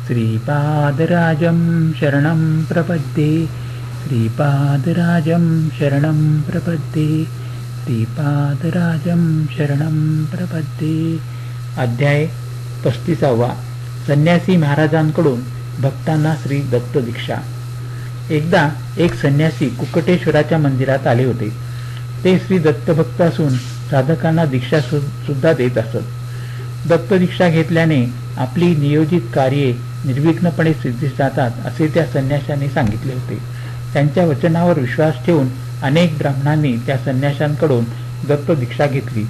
श्रीपादराजं शरणं प्रपद्ये, श्रीपादराजं शरणं प्रपद्ये, श्रीपादराजं शरणं प्रपद्ये. अध्याय 35. संन्यासी महाराजांकडून भक्तांना श्री दत्त दीक्षा. एकदा एक संन्यासी कुक्कटेश्वराच्या मंदिरात आले होते. ते श्री दत्त भक्त असून साधकांना दीक्षा सुद्धा देत असत. दत्त दीक्षा घेतल्याने आपली नियोजित कार्ये निर्विघ्नपणे सिद्धीस जातात असे त्या संन्याशाने सांगितले होते. त्यांच्या वचनावर विश्वास ठेवून अनेक ब्राह्मणांनी त्या संन्याशांकडून दत्त दीक्षा घेतली.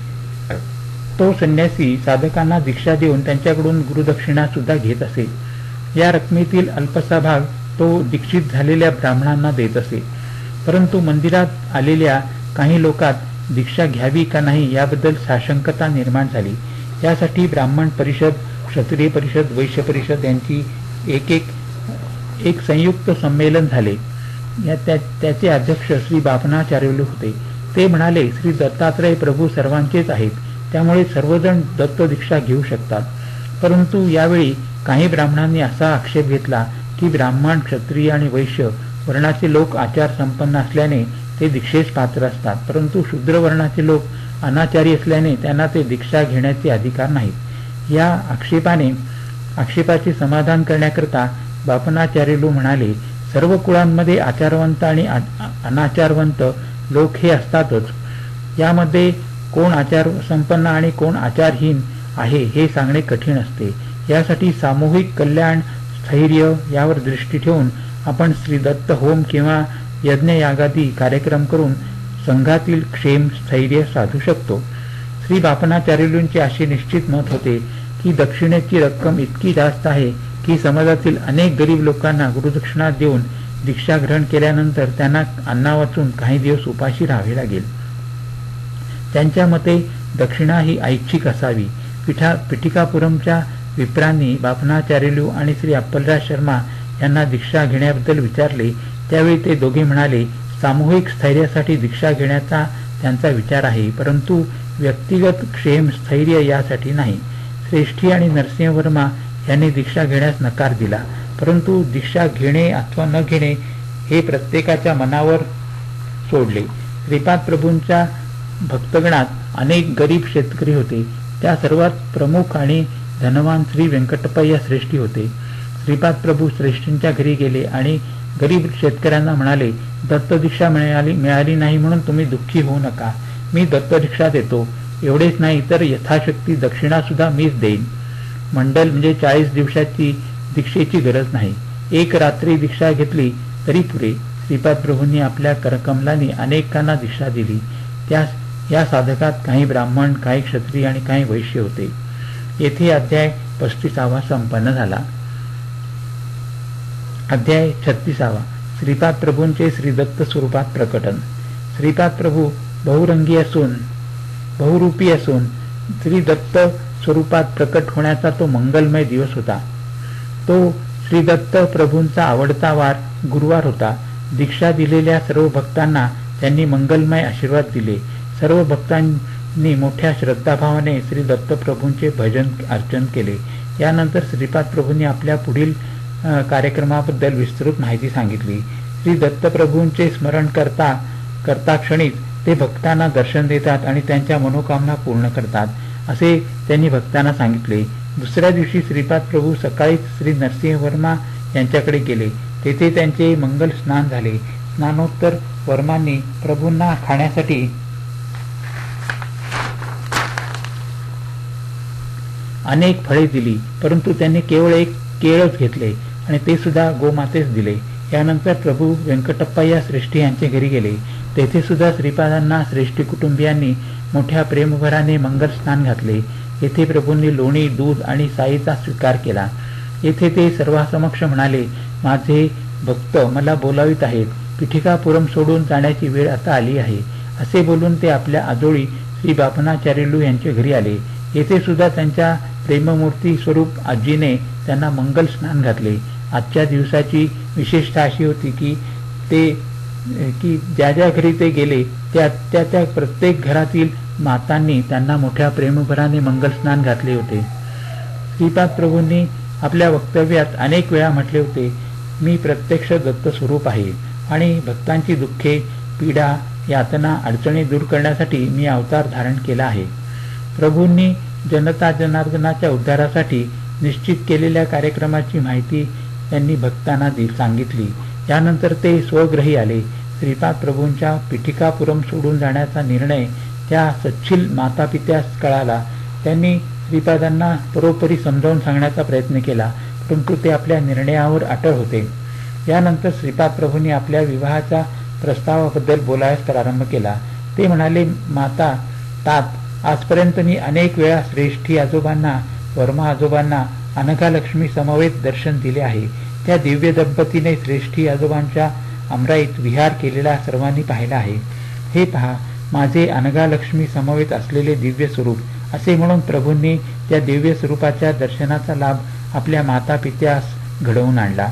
तो संन्यासी साधकांना दीक्षा देऊन त्यांच्याकडून गुरुदक्षिणा सुद्धा घेत असे. या रकमेतील अल्पसा भाग तो दीक्षित झालेल्या ब्राह्मणांना देत असे. परंतु मंदिरात आलेल्या काही लोकात दीक्षा घ्यावी का नाही याबद्दल साशंकता निर्माण झाली. यासाठी ब्राह्मण परिषद, क्षत्रिय परिषद, वैश्य परिषद यांची एक संयुक्त संमेलन झाले. त्याचे अध्यक्ष श्री बापनाचार्युलू होते. ते म्हणाले, श्री दत्तात्रय प्रभू सर्वांचेच आहेत, त्यामुळे सर्वजण दत्त दीक्षा घेऊ शकतात. परंतु यावेळी काही ब्राह्मणांनी असा आक्षेप घेतला की ब्राह्मण, क्षत्रिय आणि वैश्य वर्णाचे लोक आचार संपन्न असल्याने ते दीक्षेस पात्र असतात, परंतु शूद्र वर्णाचे लोक अनाचारी असल्याने त्यांना ते दीक्षा घेण्याचे अधिकार नाहीत. या आक्षेपाचे समाधान करण्याकरता बापनाचार्युलू म्हणाले, सर्व कुळांमध्ये आचारवंत आणि अनाचारवंत लोक हे असतातच. यामध्ये कोण आचार संपन्न आणि कोण आचारहीन आहे हे सांगणे कठीण असते. यासाठी सामूहिक कल्याण, स्थैर्य यावर दृष्टी ठेवून आपण श्री दत्त होम किंवा यज्ञयागादी कार्यक्रम करून संघातील क्षेम, स्थैर्य साधू शकतो. श्री बापनाचार्युलूंचे असे निश्चित मत होते की दक्षिणेची रक्कम इतकी जास्त आहे की समाजातील अनेक गरीब लोकांना गुरुदक्षिणा देऊन दीक्षा ग्रहण केल्यानंतर त्यांना अन्ना वाचून काही दिवस उपाशी राहावे लागेल. त्यांच्या मते दक्षिणा ही ऐच्छिक असावी. पिठिकापुरमच्या विप्रांनी बापनाचार्युलू आणि श्री अप्पलराज शर्मा यांना दीक्षा घेण्याबद्दल विचारले. त्यावेळी ते दोघे म्हणाले, सामूहिक स्थैर्यासाठी दीक्षा घेण्याचा त्यांचा विचार आहे, परंतु व्यक्तिगत क्षेम, स्थैर्य यासाठी नाही. श्रेष्ठी आणि नरसिंहवर्मा यांनी दीक्षा घेण्यास नकार दिला, परंतु दीक्षा घेणे अथवा न घेणे हे प्रत्येकाच्या मनावर सोडले. श्रीपाद प्रभूंच्या भक्तगणात अनेक गरीब शेतकरी होते. त्या सर्वात प्रमुख आणि धनवान श्री व्यंकटप्पय्या श्रेष्ठी होते. श्रीपाद प्रभू श्रेष्ठींच्या घरी गेले आणि गरीब शेतकऱ्यांना म्हणाले, दत्त दीक्षा मिळाली नाही म्हणून तुम्ही दुःखी होऊ नका. मी दत्त दीक्षा देतो. एवढेच नाही तर यथाशक्ती दक्षिणा सुद्धा मीच देईन. मंडल म्हणजे 40 दिवसाची दीक्षेची गरज नाही. एक रात्री दीक्षा घेतली तरी पुरे. श्रीपाद प्रभूंनी आपल्या करकमलांनी अनेकांना दीक्षा दिली. या साधकात काही ब्राह्मण, काही क्षत्रिय आणि काही वैश्य होते. येथे अध्याय 35 संपन्न झाला. अध्याय 36. श्रीपाद प्रभूंचे श्रीदत्त स्वरूपात प्रकटन. श्रीपाद प्रभू बहुरूपी असून श्रीदत्त स्वरूपात प्रकट होण्याचा तो मंगलमय दिवस होता. तो श्रीदत्त प्रभूंचा आवडता वार गुरुवार होता. दीक्षा दिलेल्या सर्व भक्तांना त्यांनी मंगलमय आशीर्वाद दिले. सर्व भक्तांनी मोठ्या श्रद्धाभावाने श्री दत्त प्रभूंचे भजन अर्चन केले. यानंतर श्रीपाद प्रभूंनी आपल्या पुढील कार्यक्रमाबद्दल विस्तृत माहिती सांगितली. श्री दत्त प्रभूंचे स्मरण करता क्षणीच ते भक्तांना दर्शन देतात आणि त्यांच्या मनोकामना पूर्ण करतात असे त्यांनी भक्तांना सांगितले. दुसऱ्या दिवशी श्रीपाद प्रभू सकाळीच श्री नरसिंहवर्मा यांच्याकडे गेले. तेथे त्यांचे मंगल स्नान झाले. स्नानोत्तर वर्मांनी प्रभूंना खाण्यासाठी अनेक फळे दिली, परंतु त्यांनी केवळ एक केळच घेतले आणि ते सुद्धा गोमातेस दिले. यानंतर प्रभू व्यंकटप्पय्या श्रेष्ठी यांच्या घरी गेले. तेथे सुद्धा श्रीपादांना श्रेष्ठी कुटुंबियांनी मोठ्या प्रेमभराने मंगल स्नान घातले. येथे प्रभूंनी लोणी, दूध आणि साईचा स्वीकार केला. येथे ते सर्वांसमक्ष म्हणाले, माझे भक्त मला बोलावित आहेत. पिठिकापुरम सोडून जाण्याची वेळ आता आली आहे. असे बोलून ते आपल्या आजोळी श्री बापनाचार्युलू यांच्या घरी आले. येथे सुद्धा त्यांच्या प्रेममूर्ती स्वरूप आजीने त्यांना मंगल स्नान घातले. आजच्या दिवसाची विशेषता अशी होती की ज्या ज्या घरी ते गेले त्या प्रत्येक घरातील मातांनी त्यांना मोठ्या प्रेमभराने मंगल स्नान घातले होते. श्रीपाद प्रभूंनी आपल्या वक्तव्यात अनेक वेळा म्हटले होते, मी प्रत्यक्ष दत्त स्वरूप आहे आणि भक्तांची दुःखे, पीडा, यातना, अडचणी दूर करण्यासाठी मी अवतार धारण केला आहे. प्रभूंनी जनता जनार्दनाच्या उद्धारासाठी निश्चित केलेल्या कार्यक्रमाची माहिती त्यांनी भक्तांना सांगितली. यानंतर ते स्वग्रही आले. श्रीपाद प्रभूंच्या पिठिकापुरम सोडून जाण्याचा निर्णय त्या सच्छील मातापित्यास कळाला. त्यांनी श्रीपादांना परोपरी समजावून सांगण्याचा प्रयत्न केला, परंतु ते आपल्या निर्णयावर अटळ होते. यानंतर श्रीपाद प्रभूंनी आपल्या विवाहाच्या प्रस्तावाबद्दल बोलायस प्रारंभ केला. ते म्हणाले, माता तात, आजपर्यंत मी अनेक वेळा श्रेष्ठी आजोबांना, वर्मा आजोबांना अनघालक्ष्मी समवेत दर्शन दिले आहे. त्या दिव्य दंपतीने श्रेष्ठी आजोबांच्या अमराईत विहार केलेला सर्वांनी पाहिला आहे. हे पहा, माझे अनघालक्ष्मी समवेत असलेले दिव्य स्वरूप, असे म्हणून प्रभूंनी त्या दिव्य स्वरूपाच्या दर्शनाचा लाभ आपल्या मातापित्यास घडवून आणला.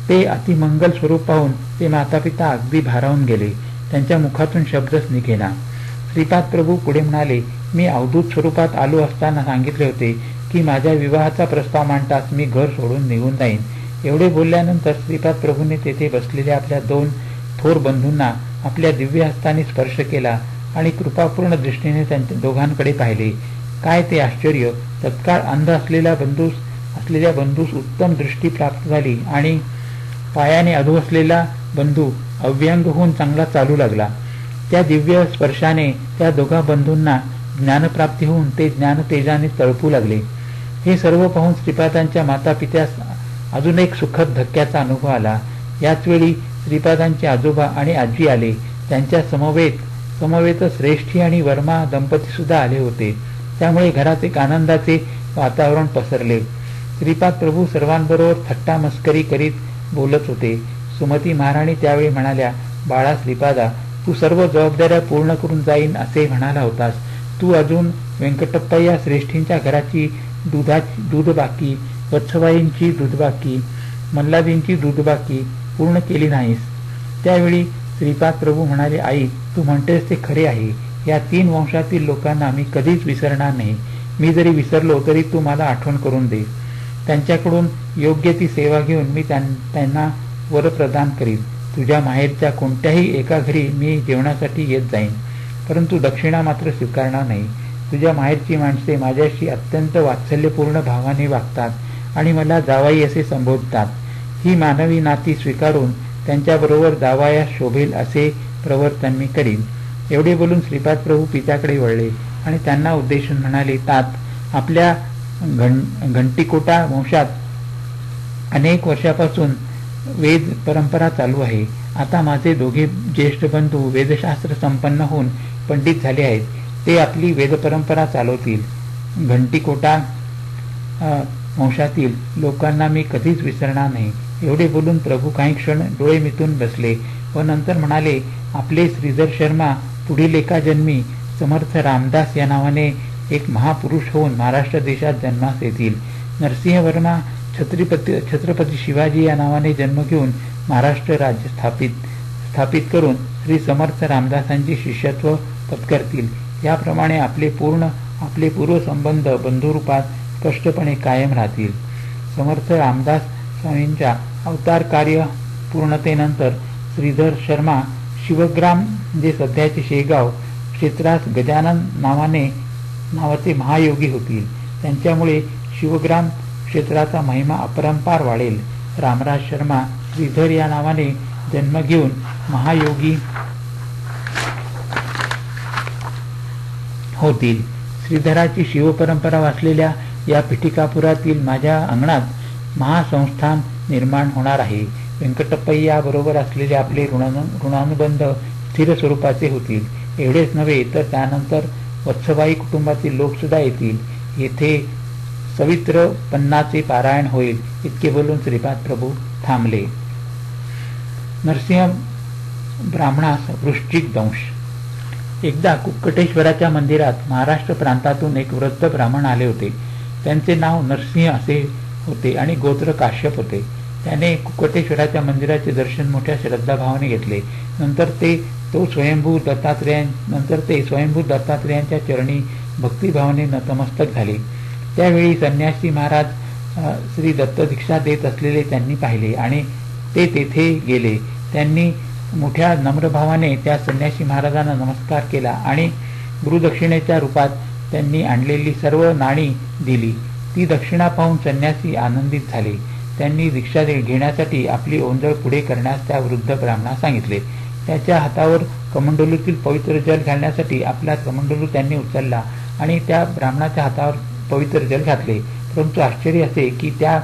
ते अतिमंगल स्वरूप पाहून ते मातापिता अगदी भारावून गेले. त्यांच्या मुखातून शब्दच निघेना. श्रीपाद प्रभू पुढे म्हणाले, मी अवधूत स्वरूपात आलो असताना सांगितले होते की माझ्या विवाहाचा प्रस्ताव मांडताच मी घर सोडून निघून जाईन. एवढे बोलल्यानंतर श्रीपाद प्रभूंनी तेथे बसलेल्या आपल्या 2 थोर बंधूंना आपल्या दिव्य हस्ताने स्पर्श केला आणि कृपापूर्ण दृष्टीने त्यांच्या दोघांकडे पाहिले. काय ते आश्चर्य! तत्काळ अंध असलेल्या बंधूस उत्तम दृष्टी प्राप्त झाली आणि पायाने अधू असलेला बंधू अव्यंग होऊन चांगला चालू लागला. त्या दिव्य स्पर्शाने त्या दोघा बंधूंना ज्ञानप्राप्ती होऊन ते ज्ञान तेजाने तळपू लागले. हे सर्व पाहून श्रीपादांच्या मातापित्यास अजून एक सुखद धक्क्याचा अनुभव आला. याच वेळी श्रीपादांचे आजोबा आणि आजी आले. त्यांच्या समवेत श्रेष्ठी आणि वर्मा दंपती सुद्धा आले होते. त्यामुळे घरात एक आनंदाचे वातावरण पसरले. श्रीपाद प्रभू सर्वांबरोबर थट्टा मस्करी करीत बोलत होते. सुमती महाराणी त्यावेळी म्हणाल्या, बाळा श्रीपादा, तू सर्व जबाबदाऱ्या पूर्ण करून जाईन असे म्हणाला होतास. तू अजून व्यंकटप्पय्या श्रेष्ठींच्या घराची दूध बाकी, वत्सबाईंची दूध बाकी, मल्हारींची दूध बाकी पूर्ण केली नाहीस. त्यावेळी श्रीपाद प्रभू म्हणाले, आई, तू म्हणतेस ते खरे आहे. या 3 वंशातील लोकांना मी कधीच विसरणार नाही. मी जरी विसरलो तरी तू मला आठवण करून दे. त्यांच्याकडून योग्य ती सेवा घेऊन मी त्यांना वर प्रदान करीन. तुझ्या माहेरच्या कोणत्याही एका घरी मी जेवणासाठी येत जाईन, परंतु दक्षिणा मात्र स्वीकारणार नाही. तुझ्या माहेरची माणसे माझ्याशी अत्यंत वात्सल्यपूर्ण भावाने वागतात आणि मला जावाई असे संबोधतात. ही मानवी नाती स्वीकारून त्यांच्याबरोबर जावायास शोभेल असे प्रवर्तन मी करीन. एवढे बोलून श्रीपाद प्रभू पित्याकडे वळले आणि त्यांना उद्देशून म्हणाले, तात, आपल्या घंटीकोटा वंशात अनेक वर्षापासून वेद परंपरा चालू आहे. आता माझे दोघे ज्येष्ठ बंधू वेदशास्त्र संपन्न होऊन पंडित झाले आहेत. ते आपली वेद परंपरा चालवतील. घंटीकोटा वंशातील लोकांना मी कधीच विसरणार नाही. एवढे बोलून प्रभू काही क्षण डोळे मिटून बसले व नंतर म्हणाले, आपले श्रीधर शर्मा पुढील एका जन्मी समर्थ रामदास या नावाने एक महापुरुष होऊन महाराष्ट्र देशात जन्मास येतील. नरसिंह वर्मा छत्रपती शिवाजी या नावाने जन्म घेऊन महाराष्ट्र राज्य स्थापित करून श्री समर्थ रामदासांचे शिष्यत्व पत्करतील. याप्रमाणे आपले पूर्व संबंध बंधुरूपात स्पष्टपणे कायम राहतील. समर्थ रामदास स्वामींच्या अवतार कार्य पूर्णतेनंतर श्रीधर शर्मा शिवग्राम जे सध्याचे शेगाव क्षेत्रास गजानन नावाचे महायोगी होतील. त्यांच्यामुळे शिवग्राम क्षेत्राचा महिमा अपरंपार वाढेल. रामराज शर्मा श्रीधर या नावाने जन्म घेऊन महायोगी होतील. श्रीधराची शिवपरंपरा वाचलेल्या या पिठिकापुरातील माझ्या अंगणात महासंस्थान निर्माण होणार आहे. व्यंकटप्पय्या बरोबर असलेले आपले ऋणानुबंध स्थिर स्वरूपाचे होतील. एवढेच नव्हे तर त्यानंतर वत्सबाई कुटुंबातील लोक सुद्धा येतील. येथे सवित्र पन्नाचे पारायण होईल. इतके बोलून श्रीपाद प्रभू थांबले. नरसिंह ब्राह्मणास वृश्चिक दंश. एकदा कुक्कटेश्वराच्या मंदिरात महाराष्ट्र प्रांतातून एक वृद्ध ब्राह्मण आले होते. त्यांचे नाव नरसिंह असे होते आणि गोत्र काश्यप होते. त्याने कुक्कटेश्वराच्या मंदिराचे दर्शन मोठ्या श्रद्धाभावाने घेतले. नंतर ते स्वयंभू दत्तात्रेयांच्या चरणी भक्तिभावाने नतमस्तक झाले. त्यावेळी संन्यासी महाराज श्री दत्त दीक्षा देत असलेले त्यांनी पाहिले आणि ते तेथे गेले. त्यांनी मोठ्या नम्रभावाने त्या संन्यासी महाराजांना नमस्कार केला आणि गुरुदक्षिणेच्या रूपात त्यांनी आणलेली सर्व नाणी दिली. ती दक्षिणा पाहून संन्यासी आनंदित झाले. त्यांनी दीक्षा घेण्यासाठी आपली ओंजळ पुढे करण्यास त्या वृद्ध ब्राह्मणास सांगितले. त्याच्या हातावर कमंडलूतील पवित्र जल घालण्यासाठी आपला कमंडलू त्यांनी उचलला आणि त्या ब्राह्मणाच्या हातावर पवित्र जल घातले. परंतु आश्चर्य असे की त्या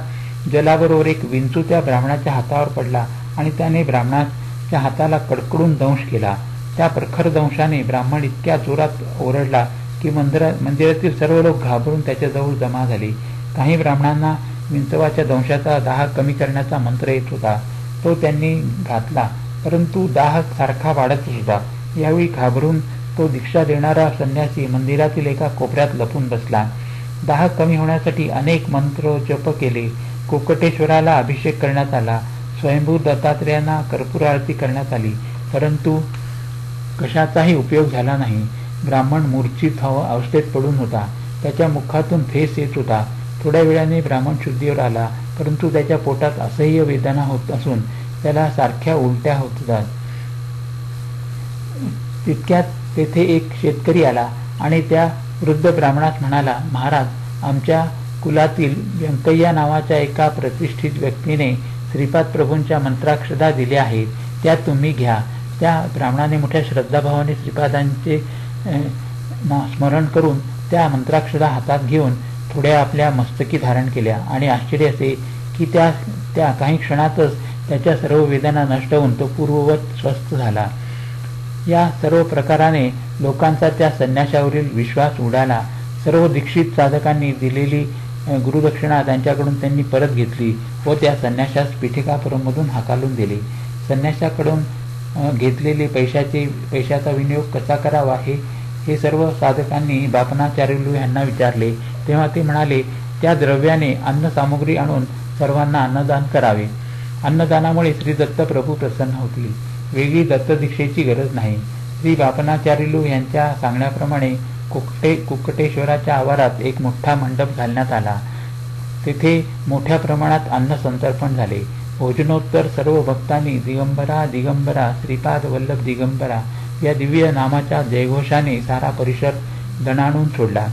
जलाबरोबर एक विंचू त्या ब्राह्मणाच्या हातावर पडला आणि त्याने ब्राह्मणाच्या हाताला कडकडून दंश केला. त्या प्रखर दंशाने ब्राह्मण इतक्या जोरात ओरडला की मंदिरातील सर्व लोक घाबरून त्याच्याजवळ जमा झाले. काही ब्राह्मणांना विंचवाच्या दंशाचा दाह कमी करण्याचा मंत्र येत होता. तो त्यांनी घातला, परंतु दाह सारखा वाढतच होता. यावेळी घाबरून तो दीक्षा देणारा संन्यासी मंदिरातील एका कोपऱ्यात लपून बसला. दाह कमी होण्यासाठी अनेक मंत्र जप केले. कुक्कुटेश्वराला अभिषेक करण्यात आला. स्वयंभू दत्तात्रेयांना कर्पूर आरती करण्यात आली, परंतु कशाचाही उपयोग झाला नाही. ब्राह्मण मूर्छित अवस्थेत पडून होता. त्याच्या मुखातून फेस येत होता. थोड्या वेळाने ब्राह्मण शुद्धीवर आला, परंतु त्याच्या पोटात असह्य वेदना होत असून त्याला सारख्या उलट्या होत होतात. तितक्यात तेथे एक शेतकरी आला आणि त्या वृद्ध ब्राह्मणास म्हणाला, महाराज, आमच्या कुलातील व्यंकय्या नावाच्या एका प्रतिष्ठित व्यक्तीने श्रीपाद प्रभूंच्या मंत्राक्षदा दिल्या आहेत, त्या तुम्ही घ्या. त्या ब्राह्मणाने मोठ्या श्रद्धाभावाने श्रीपादांचे स्मरण करून त्या मंत्राक्षदा हातात घेऊन थोड्या आपल्या मस्तकी धारण केल्या आणि आश्चर्य असे की त्या काही क्षणातच त्याच्या सर्व वेदना नष्ट होऊन तो पूर्ववत स्वस्थ झाला. या सर्व प्रकाराने लोकांचा त्या संन्याशावरील विश्वास उडाला. सर्व दीक्षित साधकांनी दिलेली गुरुदक्षिणा त्यांच्याकडून त्यांनी परत घेतली व त्या संन्याशास पिठिकापुरमधून हाकालून दिले. संन्याशाकडून घेतलेले पैशाचा विनियोग कसा करावा हे सर्व साधकांनी बापनाचार्युलू यांना विचारले. तेव्हा ते म्हणाले, त्या द्रव्याने अन्न सामुग्री आणून सर्वांना अन्नदान करावे. अन्नदानामुळे श्री दत्त प्रभू प्रसन्न होतील. वेगळी दत्तदीक्षेची गरज नाही. श्री बापनाचार्युलू यांच्या सांगण्याप्रमाणे कुक्कुटेश्वराच्या आवारात एक मोठा मंडप घालण्यात आला. तेथे मोठ्या प्रमाणात अन्न संतर्पण झाले. भोजनोत्तर सर्व भक्तांनी दिगंबरा दिगंबरा श्रीपाद वल्लभ दिगंबरा या दिव्य नामाच्या जयघोषाने सारा परिसर दणाणून सोडला.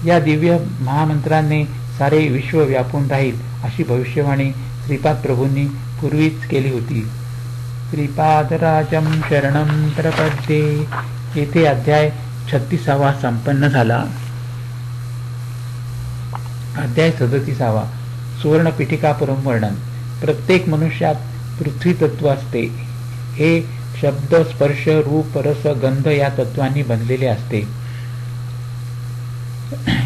या दिव्य महामंत्राने सारे विश्व व्यापून राहील अशी भविष्यवाणी श्रीपाद प्रभूंनी पूर्वीच केली होती. श्रीपादराजं शरणं प्रपद्ये. येथे अध्याय 36 संपन्न झाला. अध्याय 37 सुवर्णपीठिकापुरम वर्णन. प्रत्येक मनुष्यात पृथ्वी तत्व असते. हे शब्द, स्पर्श, रूप, रस, गंध या तत्वांनी बनलेले असते.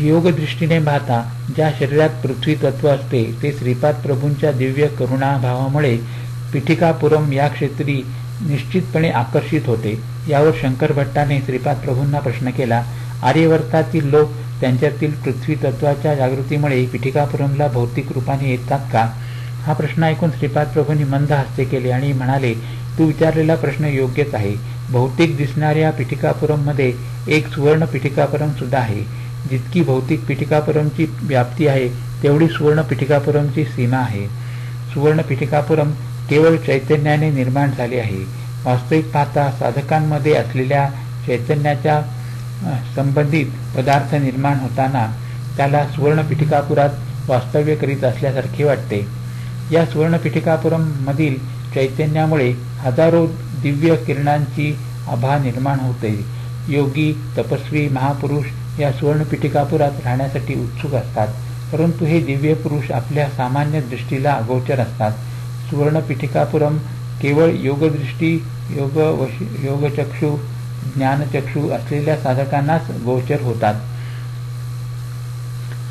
योग दृष्टीने पाहता ज्या शरीरात पृथ्वी तत्व असते ते श्रीपाद प्रभूंच्या दिव्य करुणाभावामुळे पीठिकापुरम या क्षेत्री निश्चितपणे आकर्षित होते. यावर शंकर भट्टाने श्रीपाद प्रभूंना प्रश्न केला, आर्यवर्तातील लोक त्यांच्यातील पृथ्वी तत्वाच्या जागृतीमुळे पीठिकापुरमला भौतिक रूपाने येतात का? हा प्रश्न ऐकून श्रीपाद प्रभूंनी मंद हास्य केले आणि म्हणाले, तू विचारलेला प्रश्न योग्यच आहे. भौतिक दिसणाऱ्या पीठिकापुरममध्ये एक सुवर्ण पीठिकापुरम सुद्धा आहे. जितकी भौतिक पीठिकापुरमची व्याप्ती आहे तेवढी सुवर्ण पीठिकापुरमची सीमा आहे. सुवर्ण पीठिकापुरम केवळ चैतन्याने निर्माण झाले आहे. वास्तविक पाहता साधकांमध्ये असलेल्या चैतन्याच्या संबंधित पदार्थ निर्माण होताना त्याला सुवर्ण पीठिकापुरात वास्तव्य करीत असल्यासारखे वाटते. या सुवर्ण पीठिकापुरम मधील चैतन्यामुळे हजारो दिव्य किरणांची आभा निर्माण होते. योगी, तपस्वी, महापुरुष या सुवर्ण पीठिकापुरात राहण्यासाठी उत्सुक असतात, परंतु हे दिव्य पुरुष आपल्या सामान्य दृष्टीला अगोचर असतात. सुवर्ण पीठिकापुरम केवळ योगदृष्टी, योगचक्षु, ज्ञानचक्षु असलेल्या साधकांनाच गोचर होतात.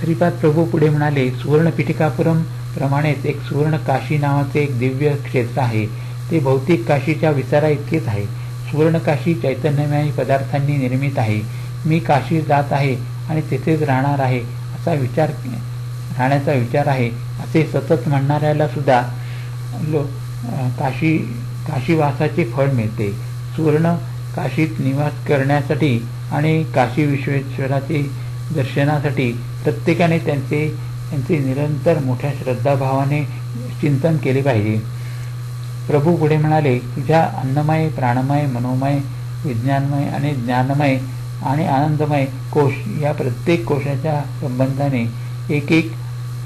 श्रीपाद प्रभू पुढे म्हणाले, सुवर्ण पीठिकापुरम प्रमाणेच एक सुवर्ण काशी नावाचे एक दिव्य क्षेत्र आहे. ते भौतिक काशीच्या विचारा इतकेच आहे. सुवर्ण काशी चैतन्यमय पदार्थांनी निर्मित आहे. मी काशी जात आहे आणि तेथेच राहणार आहे राहण्याचा विचार आहे असे सतत म्हणणाऱ्याला सुद्धा काशीवासाचे फळ मिळते. सुवर्ण काशीत निवास करण्यासाठी आणि काशी विश्वेश्वराचे दर्शनासाठी प्रत्येकाने त्यांचे यांचे निरंतर मोठ्या श्रद्धाभावाने चिंतन केले पाहिजे. प्रभू पुढे म्हणाले, तुझ्या अन्नमय, प्राणमय, मनोमय, विज्ञानमय आणि ज्ञानमय आणि आनंदमय कोश या प्रत्येक कोशाच्या संबंधाने एक एक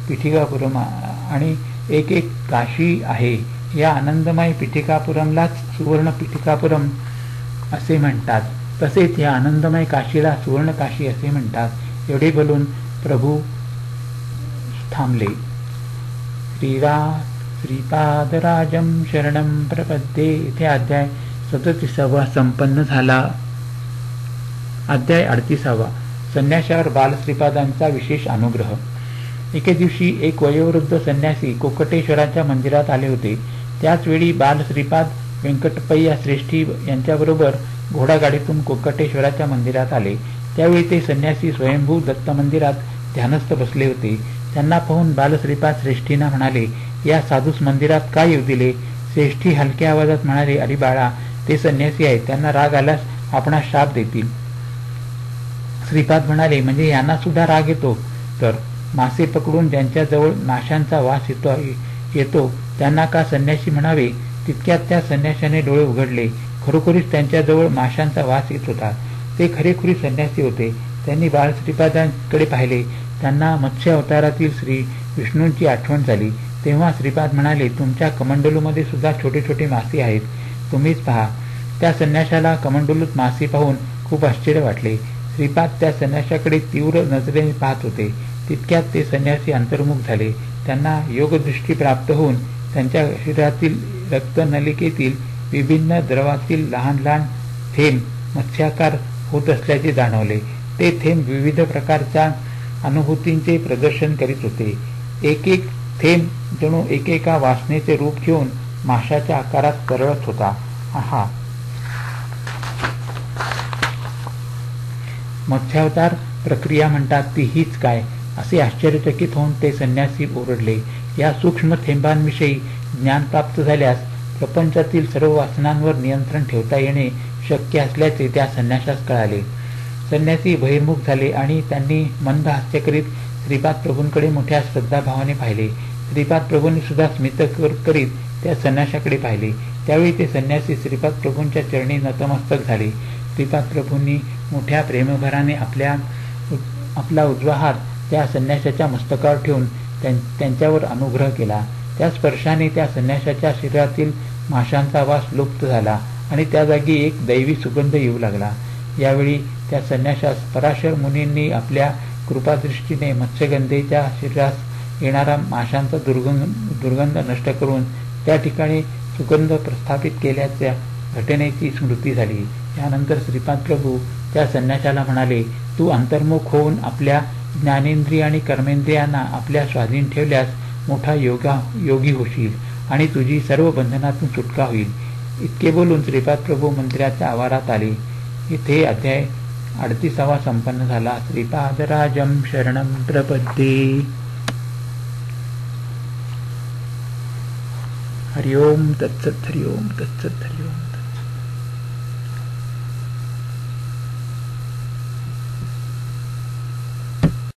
पिठिकापुरम आणि एक एक काशी आहे. या आनंदमय पिठिकापुरमलाच सुवर्ण पिठिकापुरम असे म्हणतात. तसेच या आनंदमय काशीला सुवर्ण काशी असे म्हणतात. एवढे बोलून प्रभू थांबले. श्रीपादराजं शरणं प्रपद्ये. इथे अध्याय 37 संपन्न झाला. अध्याय 38. संन्याशावर बालश्रीपादांचा विशेष अनुग्रह. एके दिवशी एक वयोवृद्ध संन्यासी कोकटेश्वराच्या मंदिरात आले होते. त्याचवेळी बालश्रीपाद व्यंकटपय्या श्रेष्ठी यांच्याबरोबर घोडागाडीतून कोकटेश्वराच्या मंदिरात आले. त्यावेळी ते संन्यासी स्वयंभू दत्त मंदिरात ध्यानस्थ बसले होते. त्यांना पाहून बालश्रीपाद श्रेष्ठींना म्हणाले, या साधूस मंदिरात का येऊ दिले? श्रेष्ठी हलक्या आवाजात म्हणाले, अरे बाळा, ते संन्यासी आहेत, त्यांना राग आल्यास आपणास शाप देतील. श्रीपाद म्हणाले, म्हणजे यांना सुद्धा राग येतो? तर मासे पकडून ज्यांच्याजवळ माशांचा वास येतो त्यांना का संन्यासी म्हणावे? तितक्यात त्या संन्याशाने डोळे उघडले. खरोखरीच त्यांच्याजवळ माशांचा वास येत होता. ते खरेखुरी संन्यासी होते. त्यांनी बालश्रीपादांकडे पाहिले. त्यांना मत्स्य अवतारातील श्री विष्णूंची आठवण झाली. तेव्हा श्रीपाद म्हणाले, तुमच्या कमंडलूमध्ये सुद्धा छोटे छोटे मासे आहेत, तुम्हीच पहा. त्या संन्याशाला कमंडलूत मासे पाहून खूप आश्चर्य वाटले. श्रीपाद त्या संन्याशाकडे तीव्र नजरेने पाहत होते. तितक्यात ते संन्यासी अंतर्मुख झाले. त्यांना योगदृष्टी प्राप्त होऊन त्यांच्या शरीरातील रक्तनलिकेतील विभिन्न द्रवातील लहान लहान थेंब मत्स्याकार होत असल्याचे जाणवले. ते थेंब विविध प्रकारच्या अनुभूतींचे प्रदर्शन करीत होते. एक एक थेंब जणू एकेका वासनेचे रूप घेऊन माशाच्या आकारात तरळत होता. आहा, मत्स्यावतार प्रक्रिया म्हणतात ती हीच काय? असे आश्चर्यचकित होऊन ते संन्यासी ओरडले. या सूक्ष्म थेंबांविषयी ज्ञान प्राप्त झाल्यास प्रपंचातील सर्व वासनांवर नियंत्रण ठेवता येणे शक्य असल्याचे त्या संन्याशास कळाले. संन्यासी बहिर्मुख झाले आणि त्यांनी मंद हास्य करीत श्रीपाद प्रभूंकडे मोठ्या श्रद्धाभावाने पाहिले. श्रीपाद प्रभूंनी सुद्धा स्मित करीत त्या संन्याशाकडे पाहिले. त्यावेळी ते संन्यासी श्रीपाद प्रभूंच्या चरणी नतमस्तक झाले. श्रीपाद प्रभूंनी मोठ्या प्रेमभराने आपला उजवा हात त्या संन्याशाच्या मस्तकावर ठेवून त्यांच्यावर अनुग्रह केला. त्या स्पर्शाने त्या संन्याशाच्या शरीरातील माशांचा वास लुप्त झाला आणि त्या जागी एक दैवी सुगंध येऊ लागला. यावेळी त्या संन्याशास पराशर मुनींनी आपल्या कृपादृष्टीने मत्स्यगंधेच्या शरीरास येणारा माशांचा दुर्गंध नष्ट करून त्या ठिकाणी सुगंध प्रस्थापित केल्याच्या घटनेची स्मृती झाली. यानंतर श्रीपाद प्रभू त्या संन्याशाला म्हणाले, तू अंतर्मुख होऊन आपल्या ज्ञानेंद्रिय आणि कर्मेंद्रियांना आपल्या स्वाधीन ठेवल्यास मोठा योगी होशील आणि तुझी सर्व बंधनातून सुटका होईल. इतके बोलून श्रीपाद प्रभू मंदिराच्या आवारात आले. इथे अध्याय 38 संपन्न झाला. श्रीपादराजं शरणं प्रपद्ये. हरि ओम तत्सत्. हरि ओम तत्सत्. हरि ओम.